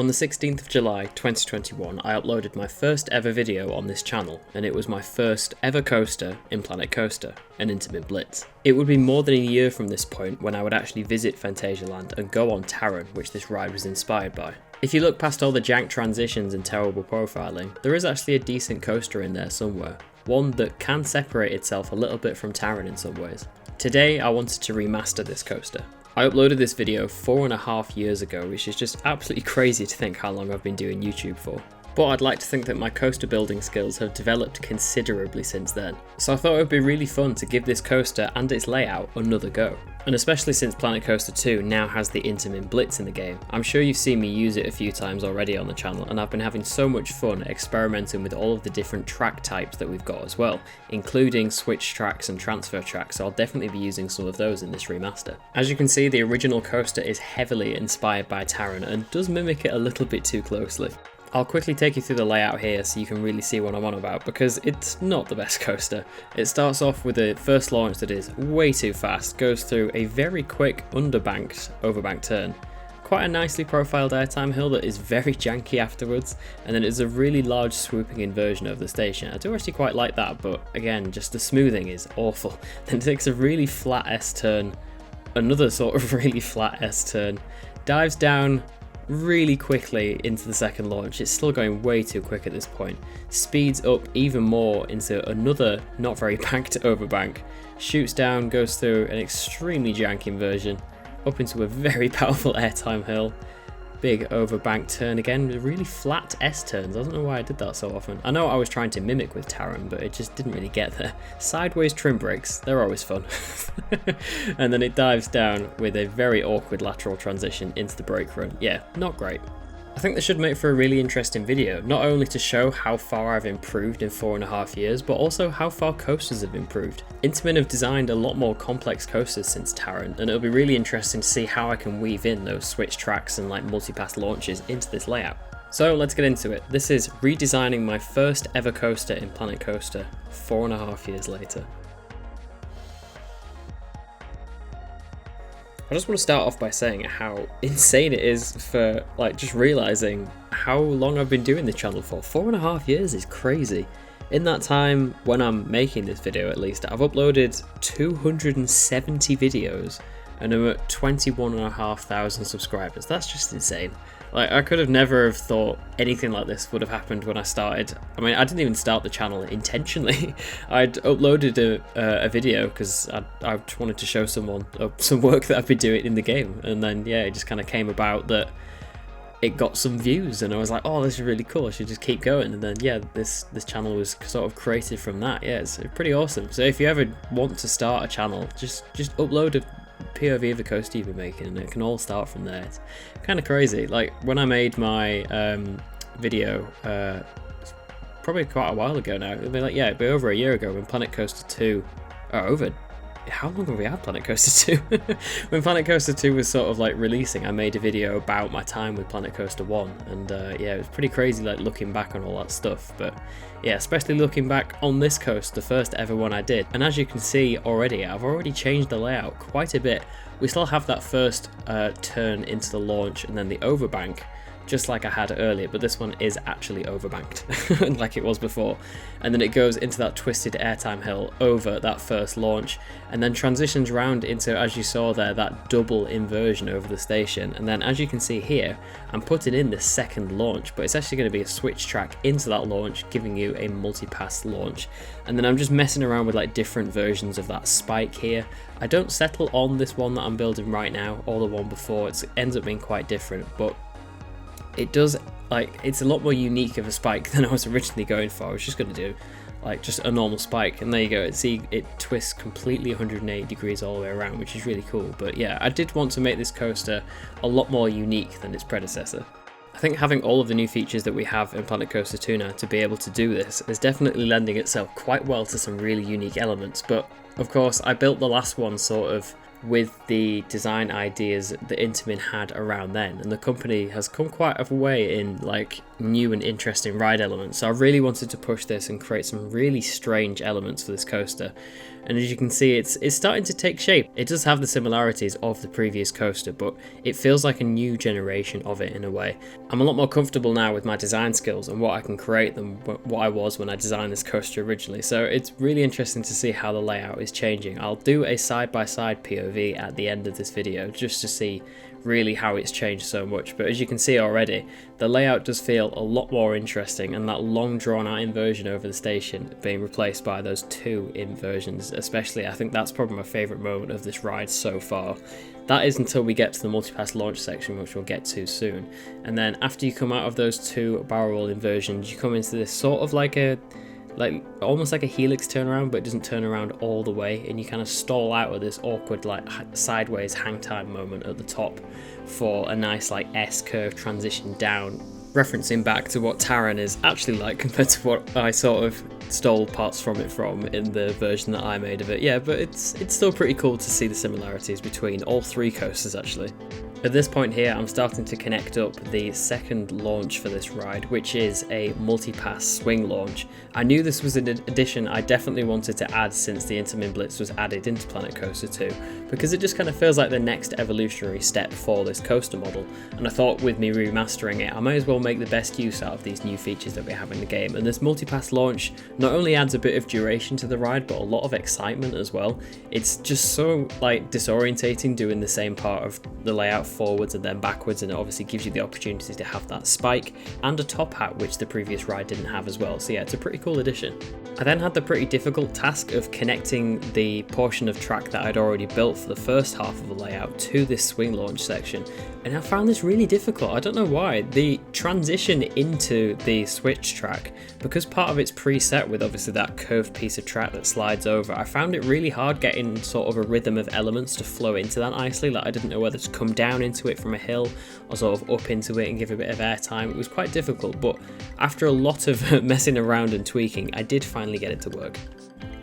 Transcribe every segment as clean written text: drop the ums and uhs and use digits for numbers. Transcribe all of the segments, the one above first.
On the 16th of July 2021, I uploaded my first ever video on this channel, and it was my first ever coaster in Planet Coaster, an Intamin Blitz. It would be more than a year from this point when I would actually visit Phantasialand and go on Taron, which this ride was inspired by. If you look past all the jank transitions and terrible profiling, there is actually a decent coaster in there somewhere, one that can separate itself a little bit from Taron in some ways. Today I wanted to remaster this coaster. I uploaded this video 4.5 years ago, which is just absolutely crazy to think how long I've been doing YouTube for. But I'd like to think that my coaster building skills have developed considerably since then. So I thought it would be really fun to give this coaster and its layout another go. And especially since Planet Coaster 2 now has the Intamin Blitz in the game, I'm sure you've seen me use it a few times already on the channel, and I've been having so much fun experimenting with all of the different track types that we've got as well, including switch tracks and transfer tracks, so I'll definitely be using some of those in this remaster. As you can see, the original coaster is heavily inspired by Taron and does mimic it a little bit too closely. I'll quickly take you through the layout here so you can really see what I'm on about, because it's not the best coaster. It starts off with a first launch that is way too fast, goes through a very quick overbanked turn, quite a nicely profiled airtime hill that is very janky afterwards, and then it's a really large swooping inversion of the station. I do actually quite like that, but again, just the smoothing is awful. Then it takes a really flat S-turn, another sort of really flat S-turn, dives down really quickly into the second launch. It's still going way too quick at this point, speeds up even more into another not very banked overbank, shoots down, goes through an extremely janky inversion, up into a very powerful airtime hill, big overbank turn again with really flat S-turns. I don't know why I did that so often. I know I was trying to mimic with Taron, but it just didn't really get there. Sideways trim brakes, they're always fun. And then it dives down with a very awkward lateral transition into the brake run. Yeah, not great. I think this should make for a really interesting video, not only to show how far I've improved in 4.5 years, but also how far coasters have improved. Intamin have designed a lot more complex coasters since Taron, and it'll be really interesting to see how I can weave in those switch tracks and like multipass launches into this layout. So let's get into it. This is redesigning my first ever coaster in Planet Coaster 4.5 years later. I just want to start off by saying how insane it is for just realizing how long I've been doing this channel for. 4.5 years is crazy. In that time, when I'm making this video at least, I've uploaded 270 videos and I'm at 21,500 subscribers. That's just insane. I could have never have thought anything like this would have happened when I started. I mean, I didn't even start the channel intentionally. I'd uploaded a video because I wanted to show someone some work that I've been doing in the game, and then yeah, it just kind of came about that it got some views, and I was like, oh, this is really cool, I should just keep going. And then yeah, this channel was sort of created from that. Yeah, it's pretty awesome. So if you ever want to start a channel, just upload a POV of a coaster you've been making, and it can all start from there. It's kind of crazy. Like when I made my video probably quite a while ago now, it'd be over a year ago when Planet Coaster 2 how long have we had Planet Coaster 2? When Planet Coaster 2 was sort of like releasing, I made a video about my time with Planet Coaster 1, and yeah, it was pretty crazy like looking back on all that stuff. But yeah, especially looking back on this coaster, the first ever one I did. And as you can see already, I've already changed the layout quite a bit. We still have that first turn into the launch and then the overbank, just like I had earlier, but this one is actually overbanked like it was before. And then it goes into that twisted airtime hill over that first launch, and then transitions around into, as you saw there, that double inversion over the station. And then as you can see here, I'm putting in the second launch, but it's actually going to be a switch track into that launch, giving you a multi-pass launch. And then I'm just messing around with like different versions of that spike here. I don't settle on this one that I'm building right now or the one before. It ends up being quite different, but it does, it's a lot more unique of a spike than I was originally going for. I was just going to do just a normal spike, and there you go. See, it twists completely 180 degrees all the way around, which is really cool. But yeah, I did want to make this coaster a lot more unique than its predecessor. I think having all of the new features that we have in Planet Coaster 2 now to be able to do this is definitely lending itself quite well to some really unique elements. But of course, I built the last one sort of with the design ideas that Intamin had around then, and the company has come quite a way in new and interesting ride elements. So I really wanted to push this and create some really strange elements for this coaster. And as you can see, it's starting to take shape. It does have the similarities of the previous coaster, but it feels like a new generation of it in a way. I'm a lot more comfortable now with my design skills and what I can create than what I was when I designed this coaster originally. So it's really interesting to see how the layout is changing. I'll do a side-by-side POV at the end of this video just to see really how it's changed so much. But as you can see already, the layout does feel a lot more interesting, and that long drawn out inversion over the station being replaced by those two inversions especially, I think that's probably my favourite moment of this ride so far. That is until we get to the multipass launch section, which we'll get to soon. And then after you come out of those two barrel roll inversions, you come into this sort of almost like a helix turnaround, but it doesn't turn around all the way, and you kind of stall out of this awkward sideways hang time moment at the top for a nice S-curve transition down, referencing back to what Taran is actually like compared to what I sort of stole parts from in the version that I made of it. Yeah, but it's still pretty cool to see the similarities between all three coasters actually. At this point here, I'm starting to connect up the second launch for this ride, which is a multi-pass swing launch. I knew this was an addition I definitely wanted to add since the Intamin Blitz was added into Planet Coaster 2, because it just kind of feels like the next evolutionary step for this coaster model, and I thought with me remastering it, I might as well make the best use out of these new features that we have in the game. And this multi-pass launch not only adds a bit of duration to the ride, but a lot of excitement as well. It's just so disorientating doing the same part of the layout forwards and then backwards, and it obviously gives you the opportunity to have that spike and a top hat, which the previous ride didn't have as well. So yeah, it's a pretty cool addition. I then had the pretty difficult task of connecting the portion of track that I'd already built for the first half of the layout to this swing launch section, and I found this really difficult. I don't know why. The transition into the switch track, because part of it's preset with obviously that curved piece of track that slides over, I found it really hard getting sort of a rhythm of elements to flow into that nicely. I didn't know whether to come down into it from a hill or sort of up into it and give a bit of airtime. It was quite difficult, but after a lot of messing around and tweaking, I did finally get it to work.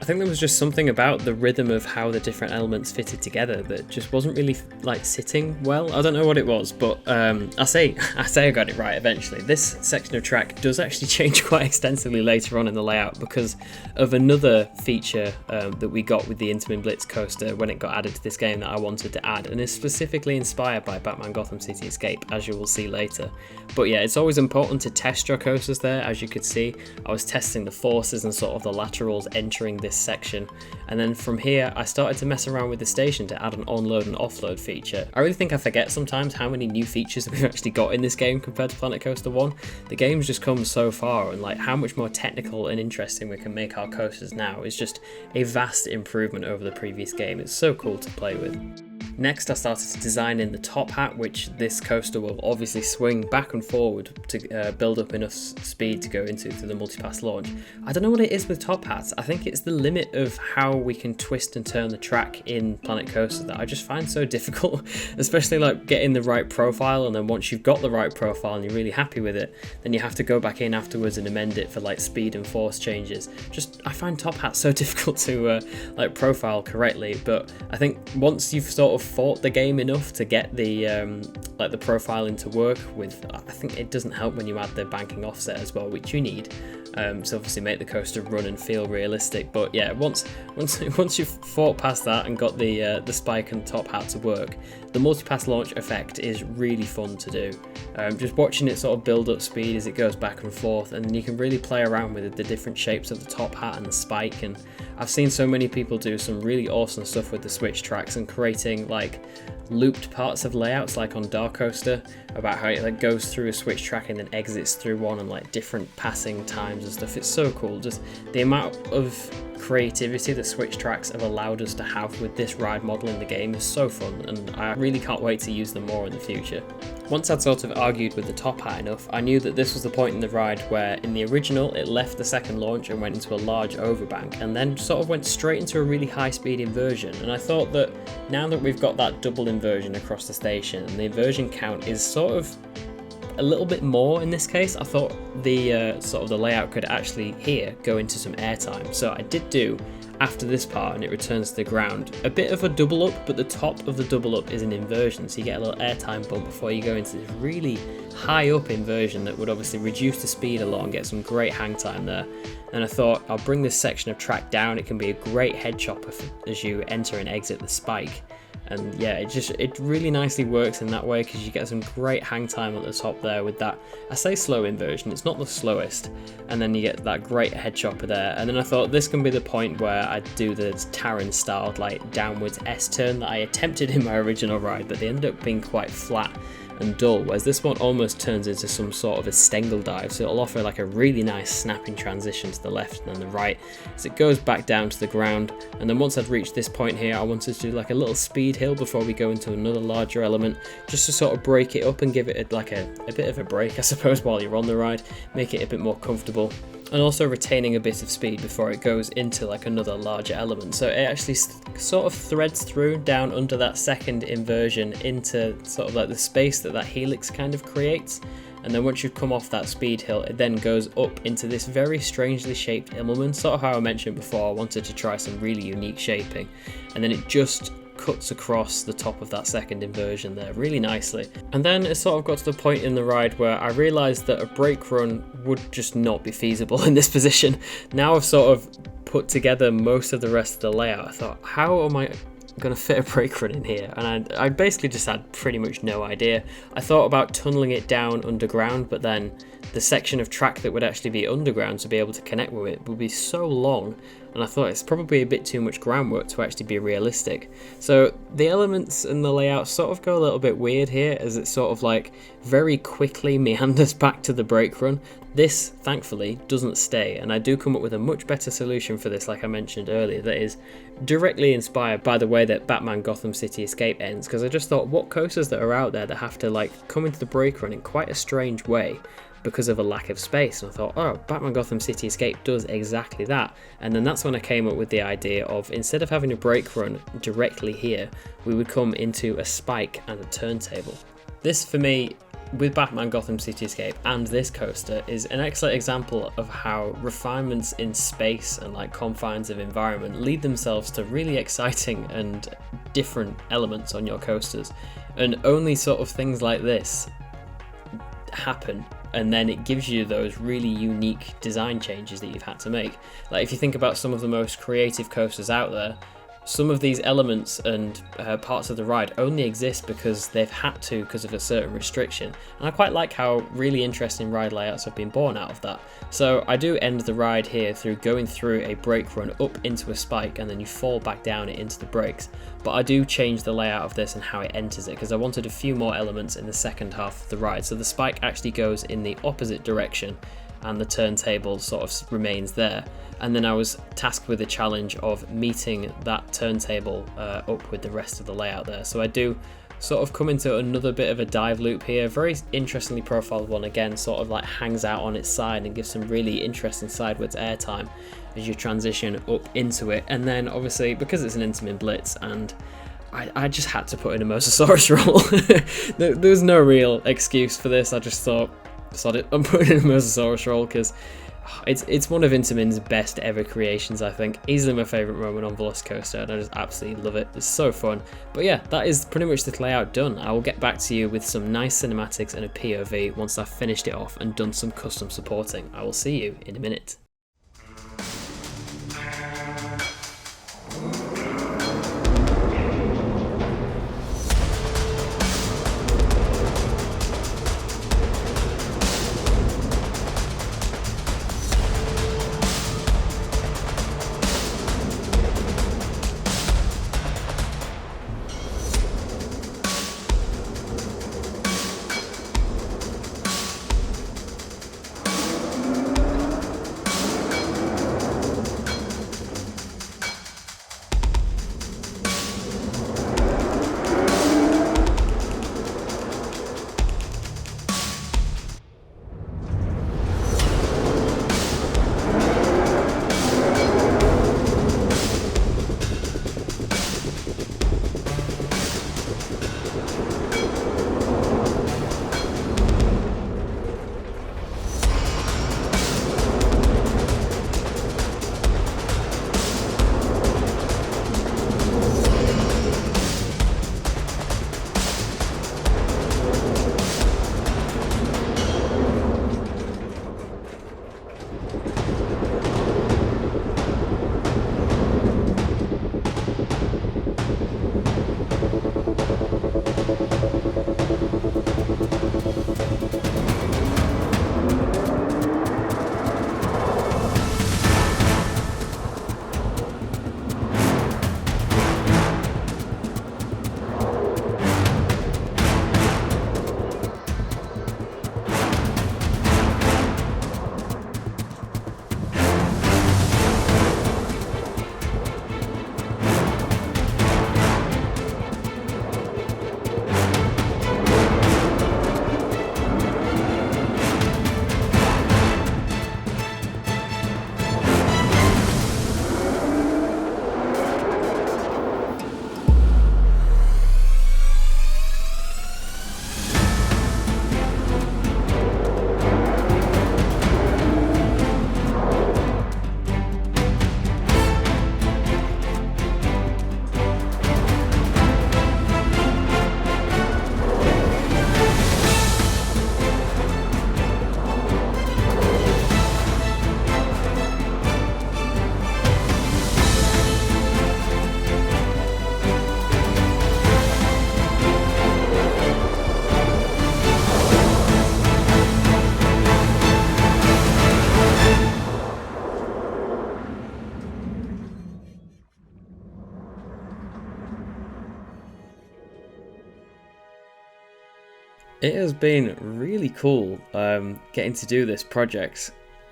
I think there was just something about the rhythm of how the different elements fitted together that just wasn't really sitting well. I don't know what it was, but I say I got it right eventually. This section of track does actually change quite extensively later on in the layout because of another feature that we got with the Intamin Blitz coaster when it got added to this game that I wanted to add, and is specifically inspired by Batman Gotham City Escape, as you will see later. But yeah, it's always important to test your coasters there. As you could see, I was testing the forces and sort of the laterals entering this section, and then from here I started to mess around with the station to add an onload and offload feature. I really think I forget sometimes how many new features we've actually got in this game compared to Planet Coaster 1. The game's just come so far, and how much more technical and interesting we can make our coasters now is just a vast improvement over the previous game. It's so cool to play with. Next, I started to design in the top hat, which this coaster will obviously swing back and forward to build up enough speed to go into the multipass launch. I don't know what it is with top hats. I think it's the limit of how we can twist and turn the track in Planet Coaster that I just find so difficult, especially getting the right profile, and then once you've got the right profile and you're really happy with it, then you have to go back in afterwards and amend it for speed and force changes. I find top hats so difficult to profile correctly, but I think once you've sort of fought the game enough to get the the profiling to work with, I think it doesn't help when you add the banking offset as well, which you need to obviously make the coaster run and feel realistic. But yeah, once you've fought past that and got the spike and top hat to work, the multipass launch effect is really fun to do. Just watching it sort of build up speed as it goes back and forth, and then you can really play around with the different shapes of the top hat and the spike. And I've seen so many people do some really awesome stuff with the switch tracks and creating looped parts of layouts, on Dark Coaster, about how it goes through a switch track and then exits through one, and different passing times and stuff. It's so cool. Just the amount of creativity that switch tracks have allowed us to have with this ride model in the game is so fun, and I really can't wait to use them more in the future. Once I'd sort of argued with the top hat enough, I knew that this was the point in the ride where in the original it left the second launch and went into a large overbank, and then sort of went straight into a really high speed inversion. And I thought that now that we've got that double inversion across the station, and the inversion count is sort of a little bit more in this case, I thought the sort of the layout could actually here go into some airtime. So I did do after this part and it returns to the ground. A bit of a double up, but the top of the double up is an inversion, so you get a little airtime bump before you go into this really high up inversion that would obviously reduce the speed a lot and get some great hang time there. And I thought I'll bring this section of track down. It can be a great head chopper as you enter and exit the spike. And yeah, it really nicely works in that way because you get some great hang time at the top there with that, I say slow inversion, it's not the slowest, and then you get that great head chopper there. And then I thought this can be the point where I do the Taran styled like downwards S turn that I attempted in my original ride, but they ended up being quite flat and dull, whereas this one almost turns into some sort of a Stengel dive, so it'll offer like a really nice snapping transition to the left and then the right as it goes back down to the ground. And then once I'd reached this point here, I wanted to do like a little speed hill before we go into another larger element, just to sort of break it up and give it like a bit of a break, I suppose, while you're on the ride, make it a bit more comfortable, and also retaining a bit of speed before it goes into like another larger element. So it actually sort of threads through down under that second inversion into sort of like the space that helix kind of creates. And then once you come off that speed hill, it then goes up into this very strangely shaped Immelman, sort of how I mentioned before. I wanted to try some really unique shaping, and then it just cuts across the top of that second inversion there really nicely. And then it sort of got to the point in the ride where I realised that a brake run would just not be feasible in this position. Now I've sort of put together most of the rest of the layout, I thought, how am I going to fit a brake run in here? And I basically just had pretty much no idea. I thought about tunneling it down underground, but then the section of track that would actually be underground to be able to connect with it would be so long, and I thought it's probably a bit too much groundwork to actually be realistic. So the elements and the layout sort of go a little bit weird here, as it sort of like very quickly meanders back to the brake run. This, thankfully, doesn't stay, and I do come up with a much better solution for this, like I mentioned earlier, that is directly inspired by the way that Batman Gotham City Escape ends, because I just thought, what coasters that are out there that have to like come into the brake run in quite a strange way because of a lack of space? And I thought, oh, Batman Gotham City Escape does exactly that. And then that's when I came up with the idea of, instead of having a brake run directly here, we would come into a spike and a turntable. This, for me, with Batman Gotham City Escape and this coaster, is an excellent example of how refinements in space and like confines of environment lead themselves to really exciting and different elements on your coasters. And only sort of things like this happen, and then it gives you those really unique design changes that you've had to make. Like if you think about some of the most creative coasters out there, some of these elements and parts of the ride only exist because they've had to, because of a certain restriction. And I quite like how really interesting ride layouts have been born out of that. So I do end the ride here through going through a brake run up into a spike, and then you fall back down it into the brakes. But I do change the layout of this and how it enters it, because I wanted a few more elements in the second half of the ride. So the spike actually goes in the opposite direction, and the turntable sort of remains there. And then I was tasked with the challenge of meeting that turntable up with the rest of the layout there. So I do sort of come into another bit of a dive loop here, very interestingly profiled one, again sort of like hangs out on its side and gives some really interesting sideways airtime as you transition up into it. And then obviously, because it's an Intamin Blitz, and I just had to put in a Mosasaurus roll. There was no real excuse for this. I just thought, sod it, I'm putting in a Mosasaurus roll because it's one of Intamin's best ever creations, I think. Easily my favourite moment on Velocicoaster, and I just absolutely love it. It's so fun. But yeah, that is pretty much the layout done. I will get back to you with some nice cinematics and a POV once I've finished it off and done some custom supporting. I will see you in a minute. It has been really cool getting to do this project.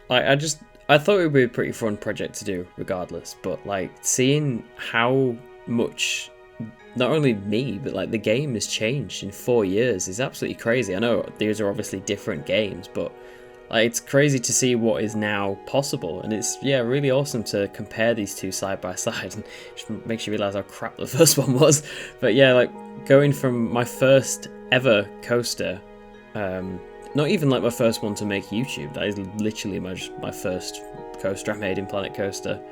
I thought it would be a pretty fun project to do regardless, but like seeing how much not only me but like the game has changed in 4 years is absolutely crazy. I know these are obviously different games, but like, it's crazy to see what is now possible, and it's really awesome to compare these two side by side, and it just makes you realise how crap the first one was. But yeah, like going from my first ever coaster, not even like my first one to make YouTube, that is literally my first coaster I made in Planet Coaster,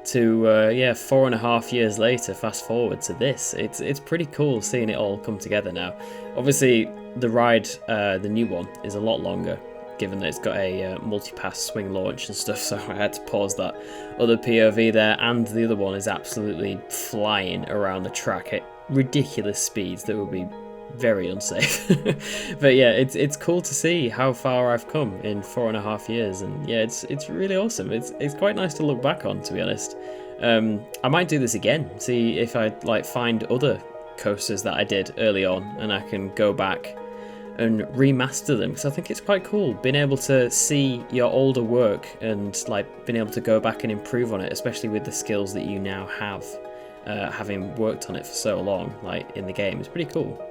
to 4.5 years later, fast forward to this. It's pretty cool seeing it all come together now. Obviously the ride, the new one, is a lot longer, given that it's got a multi-pass swing launch and stuff, so I had to pause that other POV there, and the other one is absolutely flying around the track at ridiculous speeds that would be very unsafe. But yeah, it's cool to see how far I've come in 4.5 years, and yeah, it's really awesome. It's quite nice to look back on, to be honest. I might do this again, see if I like find other coasters that I did early on, and I can go back and remaster them, because I think it's quite cool being able to see your older work and like being able to go back and improve on it, especially with the skills that you now have, having worked on it for so long, like in the game. It's pretty cool.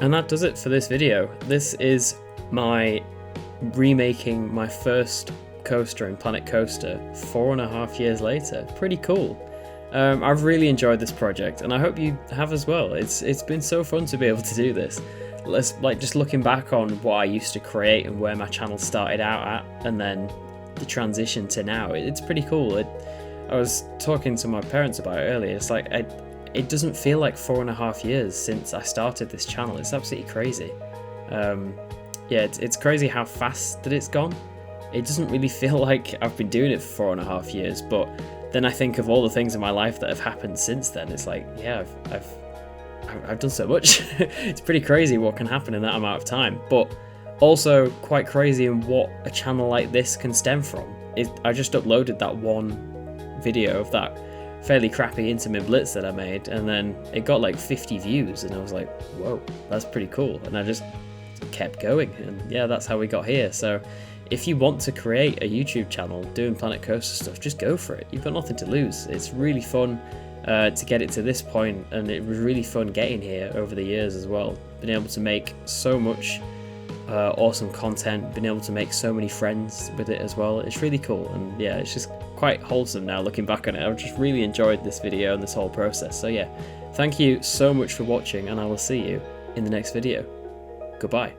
And that does it for this video. This is my remaking my first coaster in Planet Coaster 4.5 years later. Pretty cool. I've really enjoyed this project, and I hope you have as well. It's been so fun to be able to do this. Just looking back on what I used to create and where my channel started out at, and then the transition to now, it's pretty cool. I was talking to my parents about it earlier. It's like it doesn't feel like 4.5 years since I started this channel. It's absolutely crazy. It's crazy how fast that it's gone. It doesn't really feel like I've been doing it for 4.5 years, but then I think of all the things in my life that have happened since then. It's like, yeah, I've done so much. It's pretty crazy what can happen in that amount of time, but also quite crazy in what a channel like this can stem from. I just uploaded that one video of that fairly crappy Intamin Blitz that I made, and then it got like 50 views, and I was like, whoa, that's pretty cool. And I just kept going, and yeah, that's how we got here. So if you want to create a YouTube channel doing Planet Coaster stuff, just go for it. You've got nothing to lose. It's really fun to get it to this point, and it was really fun getting here over the years as well. Been able to make so much awesome content, been able to make so many friends with it as well. It's really cool, and yeah, it's just quite wholesome now looking back on it. I've just really enjoyed this video and this whole process. So yeah, thank you so much for watching, and I will see you in the next video. Goodbye.